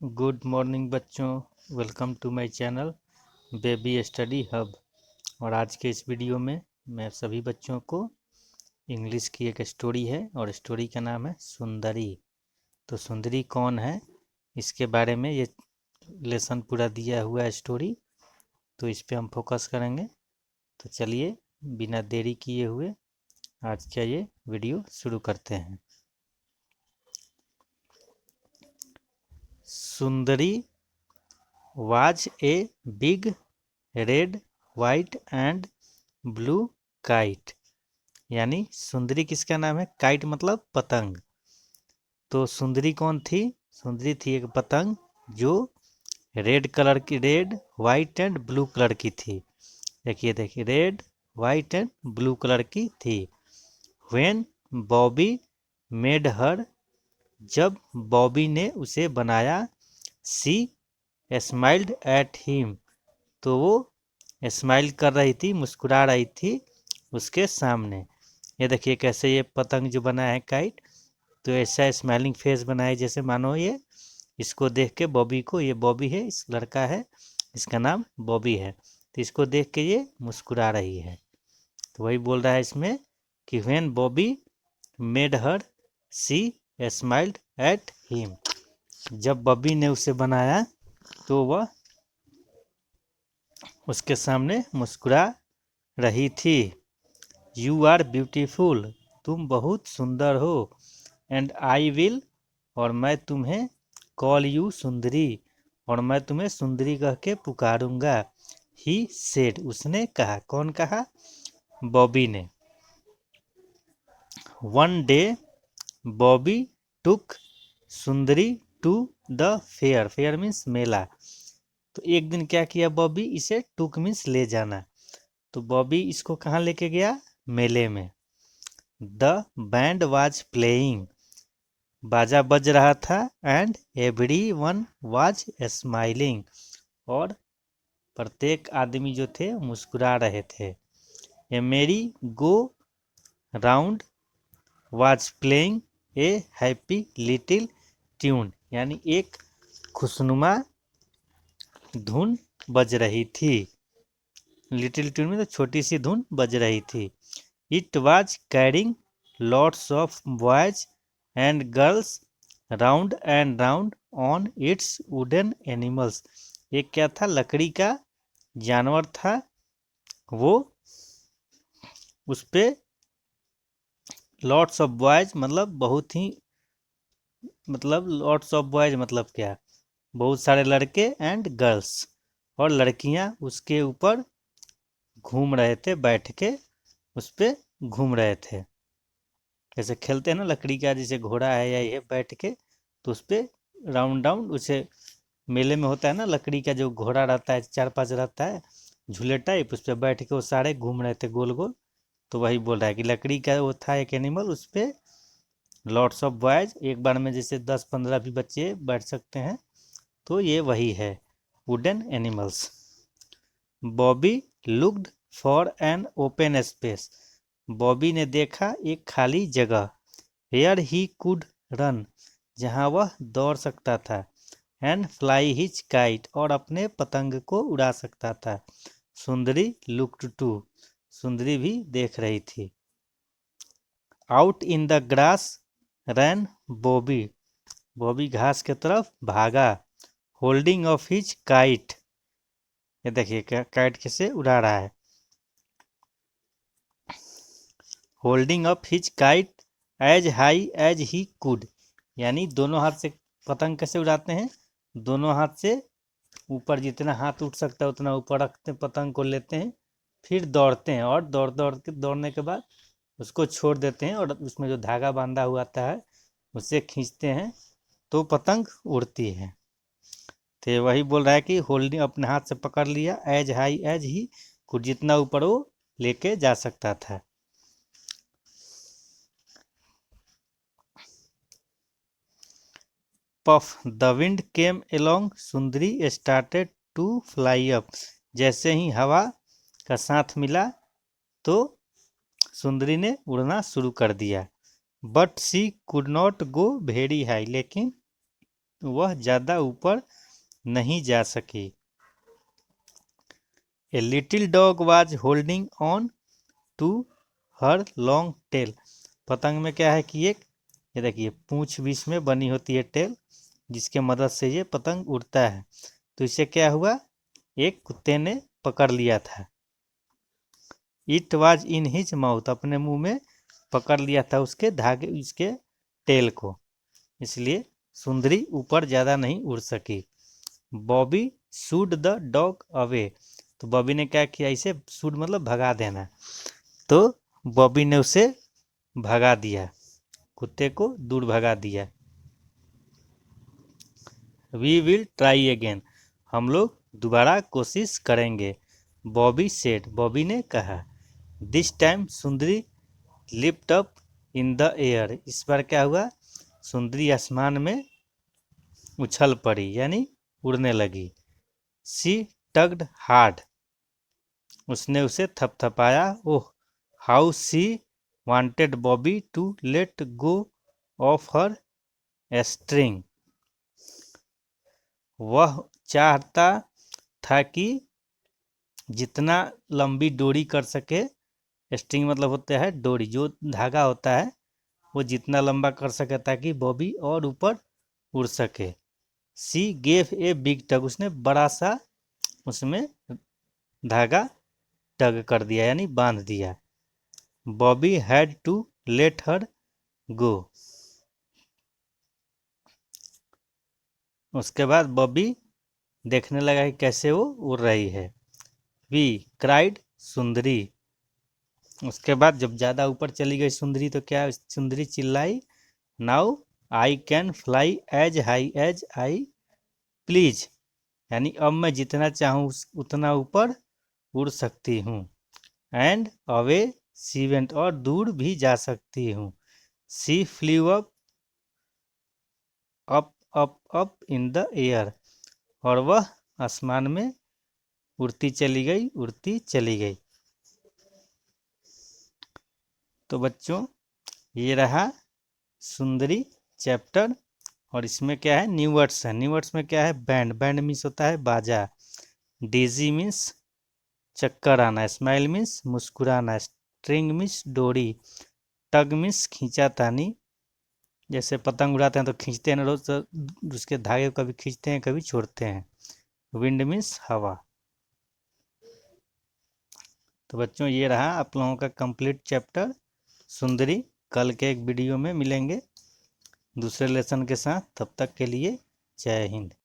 Good morning बच्चों, welcome to my channel baby study hub. और आज के इस वीडियो में मैं सभी बच्चों को इंग्लिश की एक स्टोरी है और स्टोरी का नाम है सुंदरी। तो सुंदरी कौन है इसके बारे में ये लेसन पूरा दिया हुआ है स्टोरी, तो इस पे हम फोकस करेंगे। तो चलिए बिना देरी किए हुए आज का ये वीडियो शुरू करते हैं। सुंदरी was a big red, white and blue kite। यानी सुंदरी किसका नाम है? काइट मतलब पतंग। तो सुंदरी कौन थी? सुंदरी थी एक पतंग जो रेड कलर की, red white and blue colour की थी। देखिए देखिए, red white and blue colour की थी। व्हेन बॉबी मेड हर, जब बॉबी ने उसे बनाया। सी स्माइल्ड एट हिम, तो वो स्माइल कर रही थी, मुस्कुरा रही थी उसके सामने। ये देखिए कैसे ये पतंग जो बना है काइट, तो ऐसा स्माइलिंग फेस बनाया जैसे मानो ये इसको देख के बॉबी को, ये बॉबी है, इस लड़का है, इसका नाम बॉबी है, तो इसको देख के ये मुस्कुरा रही है। तो वही बोल रहा है इसमें कि when Bobby made her she smiled at him, जब बॉबी ने उसे बनाया तो वह उसके सामने मुस्कुरा रही थी। यू आर ब्यूटीफुल, तुम बहुत सुंदर हो। एंड आई विल, और मैं तुम्हें कॉल यू सुंदरी, और मैं तुम्हें सुंदरी कह के पुकारूंगा। ही सेड, उसने कहा। कौन कहा? बॉबी ने। One day Bobby took Sundari to the fair. Fair means मेला। तो एक दिन क्या किया बॉबी? इसे टुक मीन्स ले जाना। तो बॉबी इसको कहाँ लेके गया? मेले में। द बैंड वाज प्लेइंग, बाजा बज रहा था। And every one was smiling, और प्रत्येक आदमी जो थे मुस्कुरा रहे थे। ए मेरी go round was playing a happy little tune, यानी एक खुशनुमा धुन बज रही थी। लिटिल ट्यून में तो छोटी सी धुन बज रही थी। It was carrying lots of boys and girls round and round on it's wooden animals. एक क्या था? लकड़ी का जानवर था। वो उस पे लॉट्स ऑफ बॉयज मतलब बहुत ही, मतलब लॉट्स ऑफ बॉयज मतलब क्या? बहुत सारे लड़के एंड गर्ल्स, और लड़कियां उसके ऊपर घूम रहे थे, बैठ के उस पे घूम रहे थे। जैसे खेलते हैं ना लकड़ी का, जैसे घोड़ा है या ये बैठ के, तो उस पे राउंड राउंड, उसे मेले में होता है ना लकड़ी का जो घोड़ा रहता है, चार पांच रहता है झूले टाइप, उस पे बैठ के वो सारे घूम रहे थे गोल गोल। तो वही बोल रहा है कि लकड़ी का वो था एक एनिमल, उस पे लॉट्स ऑफ बॉयज, एक बार में जैसे 10-15 भी बच्चे बैठ सकते हैं, तो ये वही है wooden animals. Bobby looked for an open space, Bobby ने देखा एक खाली जगह। वेयर ही कुड रन, जहां वह दौड़ सकता था। एंड फ्लाई हिज काइट, और अपने पतंग को उड़ा सकता था। सुंदरी लुक्ड टू, सुंदरी भी देख रही थी। आउट इन द ग्रास रैन बॉबी, बॉबी घास के तरफ भागा। होल्डिंग ऑफ हिज काइट, ये देखिए काइट कैसे उड़ा रहा है। Holding up his kite as high as he could, यानी दोनों हाथ से पतंग कैसे उड़ाते हैं? दोनों हाथ से ऊपर, जितना हाथ उठ सकता है उतना ऊपर रखते हैं, पतंग को लेते हैं, फिर दौड़ते हैं, और दौड़ने के बाद उसको छोड़ देते हैं, और उसमें जो धागा बांधा हुआ आता है उससे खींचते हैं, तो पतंग उड़ती है। तो वही बोल रहा है कि होल्डिंग, अपने हाथ से पकड़ लिया, as high as he could, जितना ऊपर वो लेके जा सकता था। Puff the wind came along, Sundari started to fly up, जैसे ही हवा का साथ मिला तो सुंदरी ने उड़ना शुरू कर दिया। But she could not go very high, लेकिन वह ज़्यादा ऊपर नहीं जा सकी। A little dog was holding on to her long tail. पतंग में क्या है कि एक, ये देखिए पूंछ बीच में बनी होती है टेल, जिसके मदद से ये पतंग उड़ता है। तो इसे क्या हुआ, एक कुत्ते ने पकड़ लिया था। It was in his mouth, अपने मुंह में पकड़ लिया था उसके धागे, उसके टेल को, इसलिए सुंदरी ऊपर ज़्यादा नहीं उड़ सकी। Bobby should the dog away, तो बॉबी ने क्या किया, इसे शूड मतलब भगा देना, तो बॉबी ने उसे भगा दिया, कुत्ते को दूर भगा दिया। वी विल ट्राई अगेन, हम लोग दोबारा कोशिश करेंगे। बॉबी सेड, बॉबी ने कहा। This time Sundari lift up in the air, इस बार क्या हुआ, सुंदरी आसमान में उछल पड़ी यानी उड़ने लगी। सी टग्ड हार्ड, उसने उसे थपथपाया। Oh how she wanted Bobby to let go of her string, वह चाहता था कि जितना लंबी डोरी कर सके, स्ट्रिंग मतलब होता है डोरी, जो धागा होता है वो जितना लंबा कर सके ताकि बॉबी और ऊपर उड़ सके। सी गेव ए बिग टग, उसने बड़ा सा उसमें धागा टग कर दिया यानी बांध दिया। Bobby had to let her go, उसके बाद बॉबी देखने लगा कि कैसे वो उड़ रही है। वी क्राइड सुंदरी, उसके बाद जब ज़्यादा ऊपर चली गई सुंदरी तो क्या, सुंदरी चिल्लाई। Now I can fly as high as I please, यानी अब मैं जितना चाहूँ उतना ऊपर उड़ सकती हूँ। एंड अवे सी वेंट, और दूर भी जा सकती हूँ। She flew up up up up in the air, और वह आसमान में उड़ती चली गई, उड़ती चली गई। तो बच्चों ये रहा सुंदरी चैप्टर, और इसमें क्या है, न्यू वर्ड्स है। न्यू वर्ड्स में क्या है, बैंड, बैंड मीन्स होता है बाजा, डेजी मीन्स चक्कर आना, स्माइल मीन्स मुस्कुराना, स्ट्रिंग मीन्स डोरी, टग मीन्स खींचातानी, जैसे पतंग उड़ाते हैं तो खींचते हैं रोज, तो उसके धागे को कभी खींचते हैं कभी छोड़ते हैं। विंड मीन्स हवा। तो बच्चों ये रहा आप लोगों का कंप्लीट चैप्टर सुंदरी। कल के एक वीडियो में मिलेंगे दूसरे लेसन के साथ, तब तक के लिए जय हिंद।